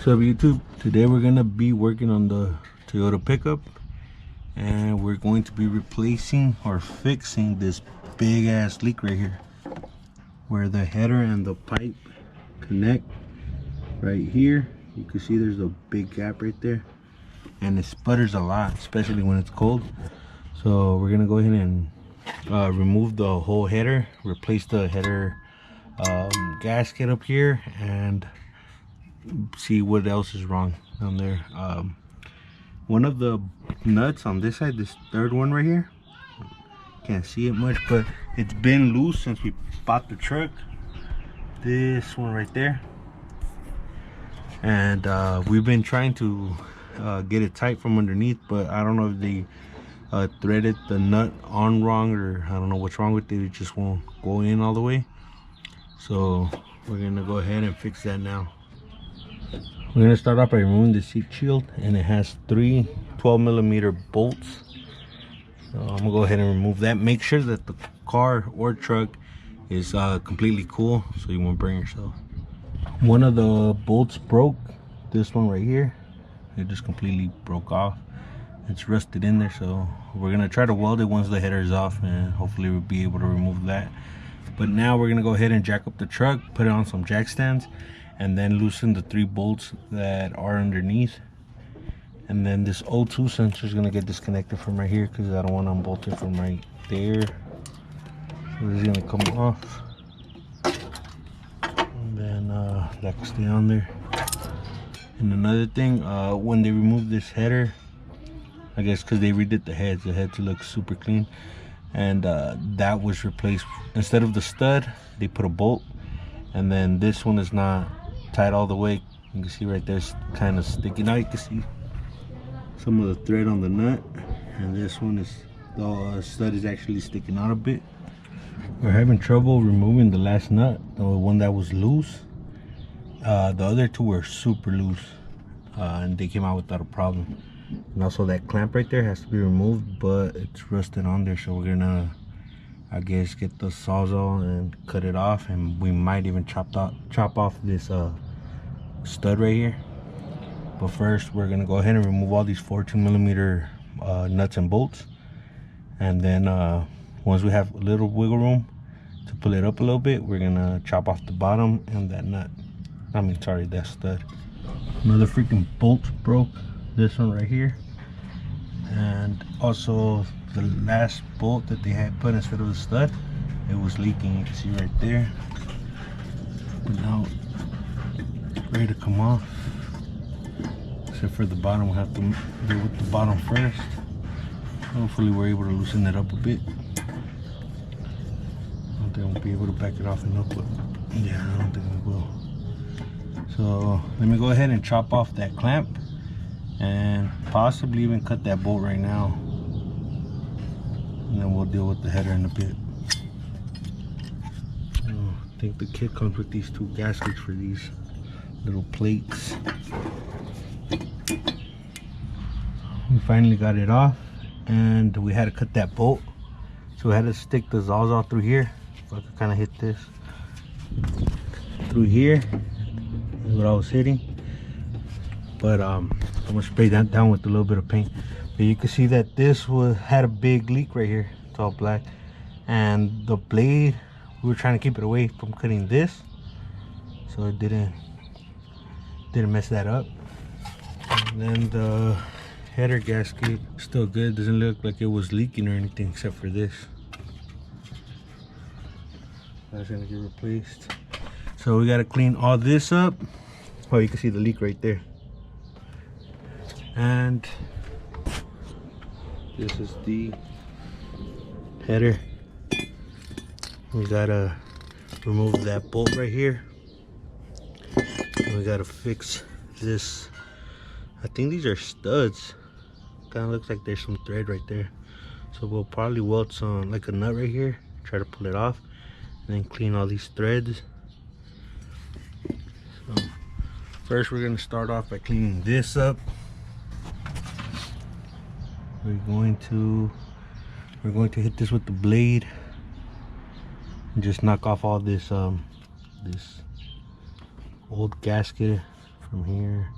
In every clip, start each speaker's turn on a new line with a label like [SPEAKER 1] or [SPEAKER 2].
[SPEAKER 1] So YouTube, today we're gonna be working on the Toyota pickup, and we're going to be replacing or fixing this big ass leak right here where the header and the pipe connect. Right here you can see there's a big gap right there, and it sputters a lot, especially when it's cold. So we're gonna go ahead and remove the whole header, replace the header gasket up here, and see what else is wrong down there. One of the nuts on this side, this third one right here, can't see it much, but it's been loose since we bought the truck. This one right there, and we've been trying to get it tight from underneath, but I don't know if they threaded the nut on wrong, or I don't know what's wrong with it. It just won't go in all the way. So we're gonna go ahead and fix that now. We're gonna start off by removing the seat shield, and it has 3 12mm bolts. So I'm gonna go ahead and remove that. Make sure that the car or truck is completely cool, so you won't burn yourself. One of the bolts broke, this one right here. It just completely broke off. It's rusted in there, so we're gonna try to weld it once the header is off, and hopefully we'll be able to remove that. But now we're gonna go ahead and jack up the truck, put it on some jack stands, and then loosen the 3 bolts that are underneath. And then this O2 sensor is gonna get disconnected from right here, because I don't want to unbolt it from right there. So this is gonna come off, and then that can stay on there. And another thing, when they remove this header, I guess because they redid the heads look super clean, and that was replaced. Instead of the stud, they put a bolt, and then this one is not tied all the way. You can see right there, it's kind of sticking out. You can see some of the thread on the nut, and this one is, the stud is actually sticking out a bit. We're having trouble removing the last nut, the one that was loose. The other 2 were super loose, and they came out without a problem. And also that clamp right there has to be removed, but it's rusted on there, so we're gonna, I guess, get the sawzall and cut it off, and we might even chop off this stud right here. But first we're gonna go ahead and remove all these 14mm nuts and bolts, and then once we have a little wiggle room to pull it up a little bit, we're gonna chop off the bottom and that nut, that stud. Another freaking bolt broke, this one right here, and also the last bolt that they had put instead of the stud, it was leaking. You can see right there, but now it's ready to come off, except for the bottom. We'll have to deal with the bottom first. Hopefully we're able to loosen it up a bit. I don't think we'll be able to back it off enough, but yeah, I don't think we will. So let me go ahead and chop off that clamp, and possibly even cut that bolt right now, and then we'll deal with the header in a bit. I think the kit comes with these 2 gaskets for these little plates. We finally got it off, and we had to cut that bolt, so we had to stick the sawzall through here. If I could kind of hit this through here, is what I was hitting. But I'm gonna spray that down with a little bit of paint. But you can see that this had a big leak right here. It's all black, and the blade, we were trying to keep it away from cutting this, so it didn't mess that up. And then the header gasket, still good. Doesn't look like it was leaking or anything, except for this. That's gonna get replaced. So we gotta clean all this up. Oh, you can see the leak right there. And this is the header. We gotta remove that bolt right here, and we gotta fix this. I think these are studs. Kind of looks like there's some thread right there, so we'll probably weld some, like a nut right here, try to pull it off, and then clean all these threads. So first we're gonna start off by cleaning this up. We're going to hit this with the blade and just knock off all this this old gasket from here.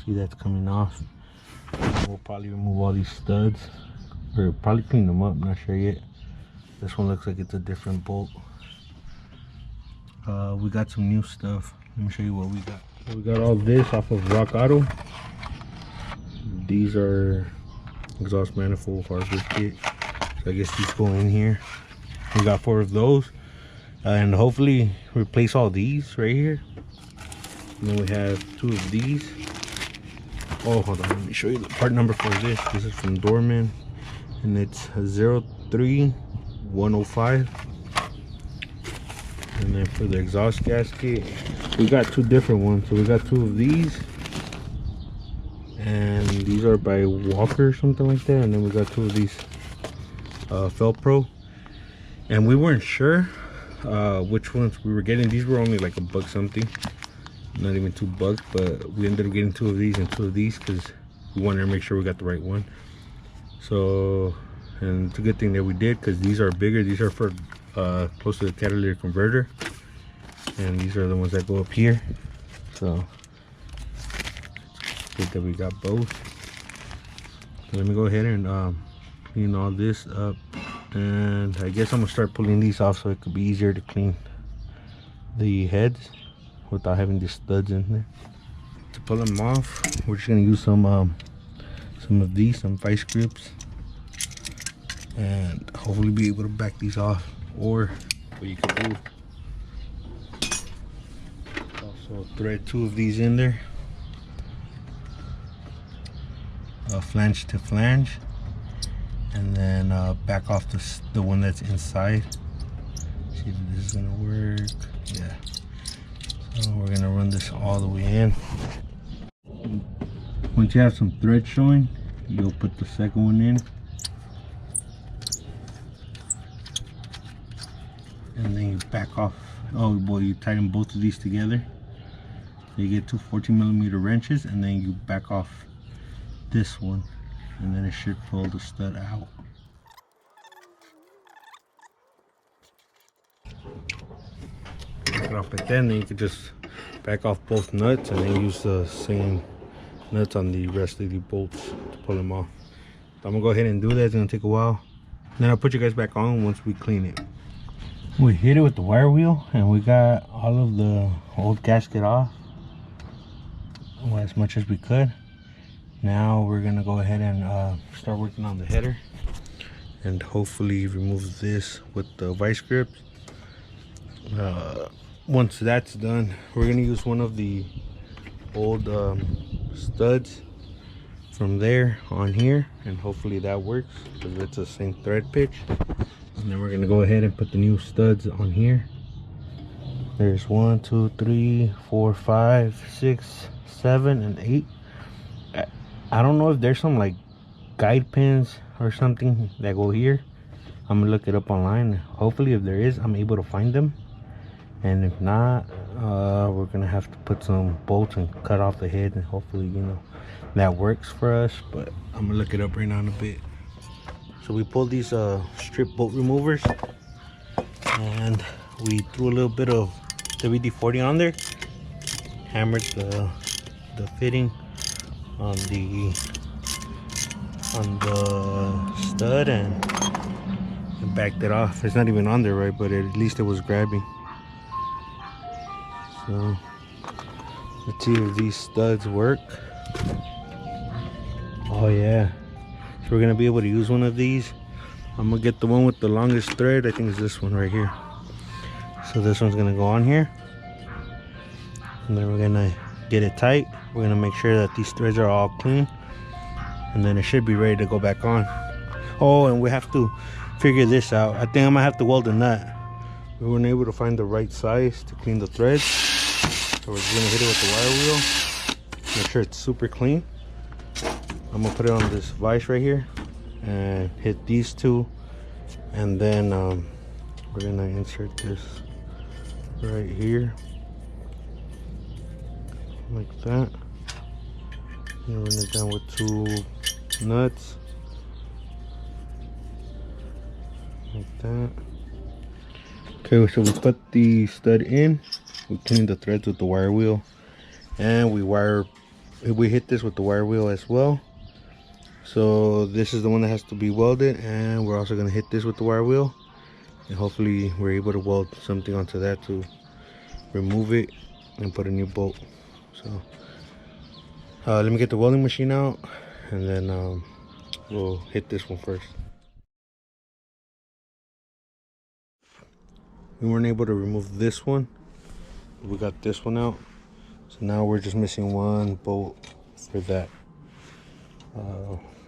[SPEAKER 1] See, that's coming off. We'll probably remove all these studs, or probably clean them up, not sure yet. This one looks like it's a different bolt. We got some new stuff. Let me show you what we got. We got all this off of Rock Auto. These are exhaust manifold hardware kit. So I guess these go in here. We got 4 of those. And hopefully replace all these right here. And then we have 2 of these. Oh, hold on, let me show you the part number for this. This is from Dorman, and it's 03105. And then for the exhaust gasket, we got 2 different ones. So we got 2 of these, and these are by YONKE or something like that. And then we got 2 of these Felpro, and we weren't sure which ones we were getting. These were only like $1 something, not even $2, but we ended up getting 2 of these and 2 of these because we wanted to make sure we got the right one. So, and it's a good thing that we did, because these are bigger. These are for close to the catalytic converter, and these are the ones that go up here. So it's good that we got both. So let me go ahead and clean all this up, and I guess I'm gonna start pulling these off so it could be easier to clean the heads without having the studs in there. To pull them off, we're just gonna use some of these, some vice grips, and hopefully be able to back these off. Or what you can do, also thread 2 of these in there, flange to flange, and then back off the one that's inside. See if this is gonna work. Yeah. So we're gonna run this all the way in. Once you have some thread showing, you'll put the second one in, and then you back off. Oh boy, you tighten both of these together. So you get 2 14mm wrenches, and then you back off this one, and then it should pull the stud out. Back it off like that, and then you can just back off both nuts, and then use the same nuts on the rest of the bolts to pull them off. So I'm gonna go ahead and do that. It's gonna take a while. And then I'll put you guys back on once we clean it. We hit it with the wire wheel, and we got all of the old gasket off, well, as much as we could. Now we're gonna go ahead and start working on the header, and hopefully remove this with the vice grips. Once that's done, we're gonna use one of the old studs from there on here, and hopefully that works because it's the same thread pitch. And then we're gonna go ahead and put the new studs on here. There's 1 2 3 4 5 6 7 and 8. I don't know if there's some like guide pins or something that go here. I'm gonna look it up online. Hopefully if there is, I'm able to find them, and if not, we're gonna have to put some bolts and cut off the head, and hopefully, you know, that works for us. But I'm gonna look it up right now in a bit. So we pulled these strip bolt removers, and we threw a little bit of WD-40 on there, hammered the fitting on the stud, and backed it off. It's not even on there, right, but at least it was grabbing. So let's see if these studs work. Oh yeah. So we're gonna be able to use one of these. I'm gonna get the one with the longest thread. I think it's this one right here. So this one's gonna go on here, and then we're gonna get it tight. We're gonna make sure that these threads are all clean, and then it should be ready to go back on. Oh, and we have to figure this out. I think I'm gonna have to weld a nut. We weren't able to find the right size to clean the threads, so we're just gonna hit it with the wire wheel, make sure it's super clean. I'm gonna put it on this vise right here and hit these 2, and then we're gonna insert this right here like that, and run it down with 2 nuts like that. Okay, so we put the stud in, We cleaned the threads with the wire wheel, and we hit this with the wire wheel as well. So this is the one that has to be welded, and we're also going to hit this with the wire wheel, and hopefully we're able to weld something onto that to remove it and put a new bolt. So let me get the welding machine out, and then we'll hit this one first. We weren't able to remove this one. We got this one out, so now we're just missing one bolt for that.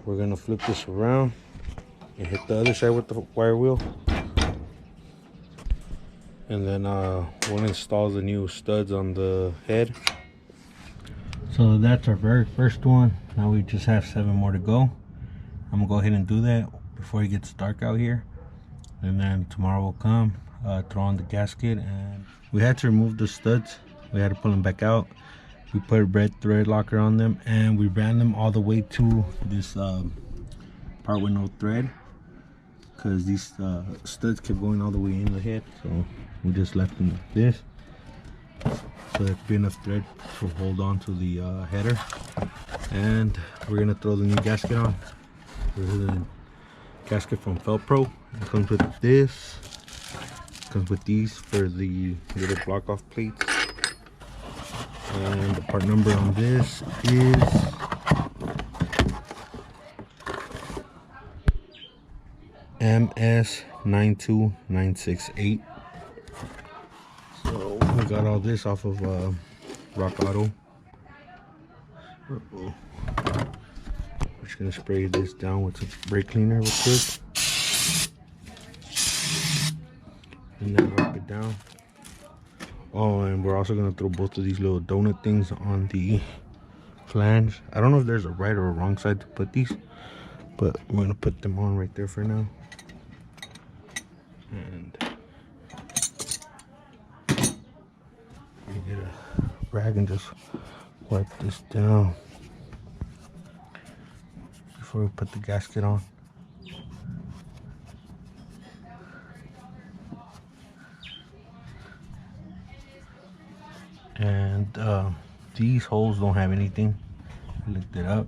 [SPEAKER 1] We're gonna flip this around and hit the other side with the wire wheel, and then we'll install the new studs on the head. So that's our very first one. Now we just have 7 more to go. I'm gonna go ahead and do that before it gets dark out here, and then tomorrow we'll come throw on the gasket. And we had to remove the studs. We had to pull them back out. We put a red thread locker on them, and we ran them all the way to this part with no thread, because these studs kept going all the way in the head. So we just left them like this, so there'd be enough thread to hold on to the header. And we're gonna throw the new gasket on. This is a gasket from Felpro. It comes with this. It comes with these for the little block off plates. And the part number on this is MS92968. So we got all this off of Rock Auto. We're just gonna spray this down with some brake cleaner real quick, and then wipe it down. Oh, and we're also gonna throw both of these little donut things on the flange. I don't know if there's a right or a wrong side to put these, but we're gonna put them on right there for now. And get a rag and just wipe this down before we put the gasket on. And these holes don't have anything. I looked it up.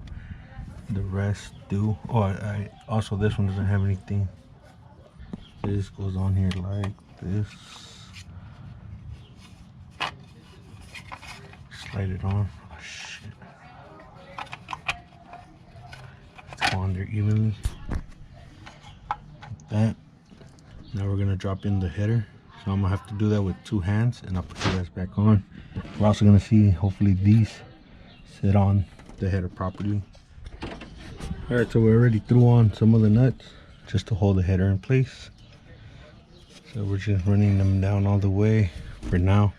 [SPEAKER 1] The rest do. Oh, also this one doesn't have anything. This goes on here like this. Slide it on. Oh shit. Let's go on there evenly. Like that. Now we're gonna drop in the header. So I'm gonna have to do that with 2 hands, and I'll put the rest back on. We're also gonna see, hopefully these sit on the header properly. All right, so we already threw on some of the nuts just to hold the header in place. So we're just running them down all the way for now.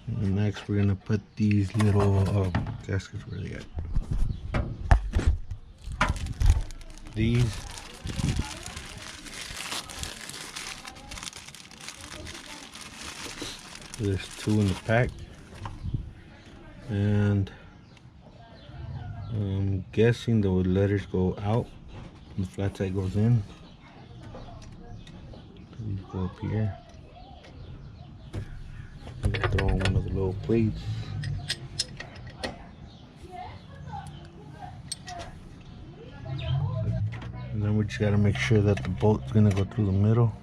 [SPEAKER 1] And next we're gonna put these little gaskets. Where are they at? These. There's 2 in the pack, and I'm guessing the letters go out and the flat side goes in. These go up here. I'm gonna throw on one of the little plates. And then we just gotta make sure that the bolt's gonna go through the middle.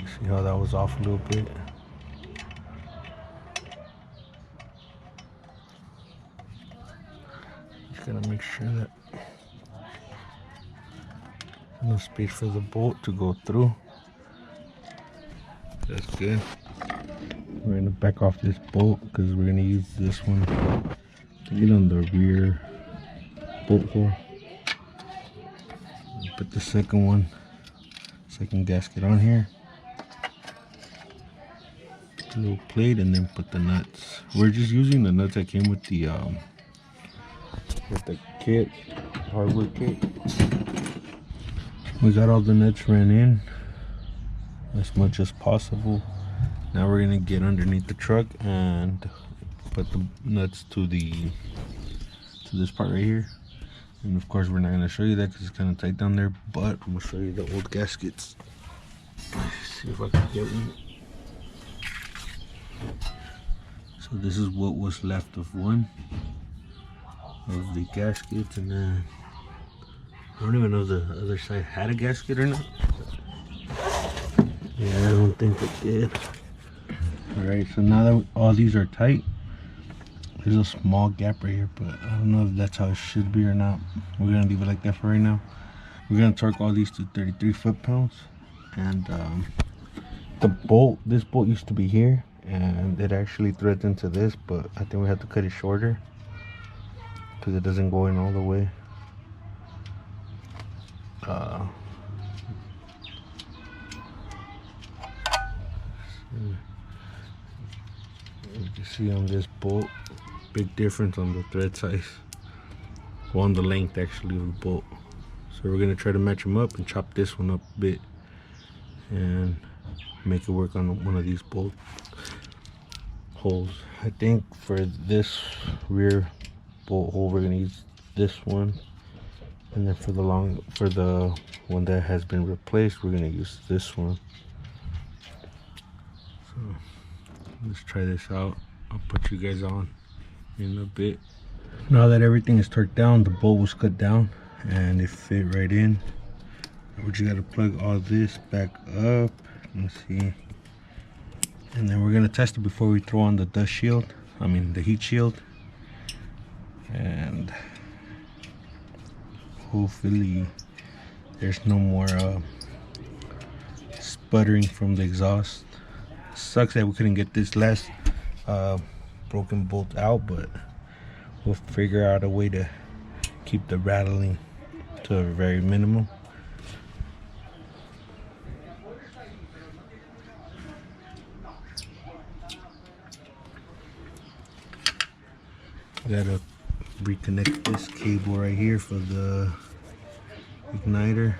[SPEAKER 1] You see how that was off a little bit. Gotta make sure that there's no space for the bolt to go through. That's good. We're gonna back off this bolt because we're gonna use this one to get on the rear bolt hole. Put the second gasket on here. Put the little plate, and then put the nuts. We're just using the nuts that came with the kit, hardware kit. We got all the nuts ran in as much as possible. Now we're gonna get underneath the truck and put the nuts to this part right here. And of course we're not gonna show you that because it's kind of tight down there, but I'm gonna show you the old gaskets. Let's see if I can get one. So this is what was left of one of the gaskets, and then I don't even know if the other side had a gasket or not. Yeah, I don't think it did. Alright, so now that all these are tight, there's a small gap right here, but I don't know if that's how it should be or not. We're gonna leave it like that for right now. We're gonna torque all these to 33 foot-pounds, and this bolt used to be here, and it actually threads into this, but I think we have to cut it shorter because it doesn't go in all the way. You can see on this bolt, big difference on the thread size, well, on the length actually of the bolt. So we're gonna try to match them up and chop this one up a bit and make it work on one of these bolt holes. I think for this rear bolt hole we're gonna use this one, and then for the one that has been replaced we're gonna use this one. So let's try this out. I'll put you guys on in a bit. Now that everything is torqued down, the bolt was cut down and it fit right in. We just gotta plug all this back up. Let's see. And then we're gonna test it before we throw on the dust shield. I mean the heat shield. And hopefully there's no more sputtering from the exhaust. Sucks that we couldn't get this last broken bolt out, but we'll figure out a way to keep the rattling to a very minimum. Gotta reconnect this cable right here for the igniter.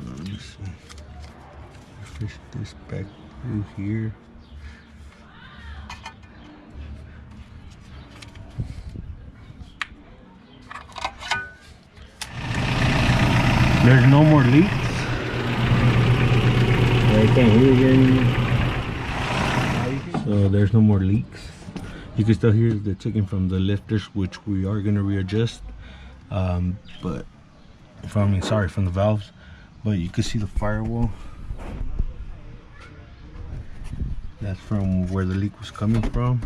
[SPEAKER 1] Let me see. Push this back through here. There's no more leaks. I can't hear you anymore. So there's no more leaks. You can still hear the ticking from the lifters, which we are going to readjust. But from the valves. But you can see the firewall. That's from where the leak was coming from.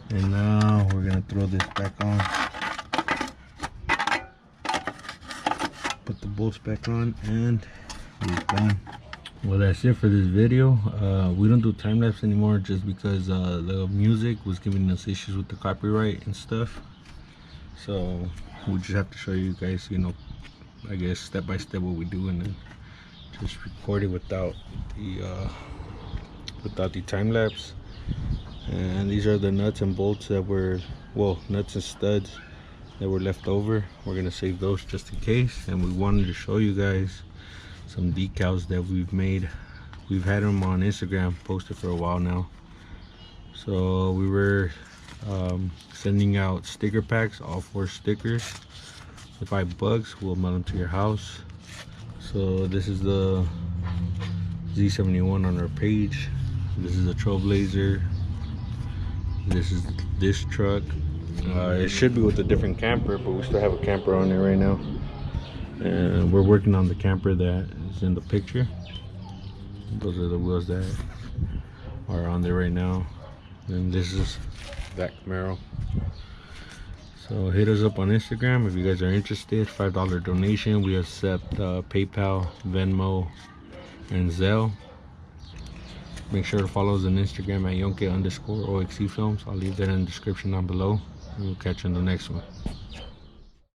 [SPEAKER 1] And now we're going to throw this back on. Put the bolts back on, and we're done. Well, that's it for this video. We don't do time-lapse anymore just because the music was giving us issues with the copyright and stuff. So we just have to show you guys, you know, I guess step by step what we do, and then just record it without the time-lapse. And these are the nuts and bolts that were, well, nuts and studs that were left over. We're gonna save those just in case. And we wanted to show you guys some decals that we've made. We've had them on Instagram posted for a while now. So we were sending out sticker packs, all 4 stickers for $5. We'll mail them to your house. So this is the Z71 on our page. This is a Trailblazer. This is this truck. It should be with a different camper, but we still have a camper on there right now, and we're working on the camper that is in the picture. Those are the wheels that are on there right now, and this is that Camaro. So hit us up on Instagram if you guys are interested. $5 donation. We accept PayPal, Venmo, and Zelle. Make sure to follow us on Instagram at YONKE_OXC Films. I'll leave that in the description down below. We'll catch you in the next one.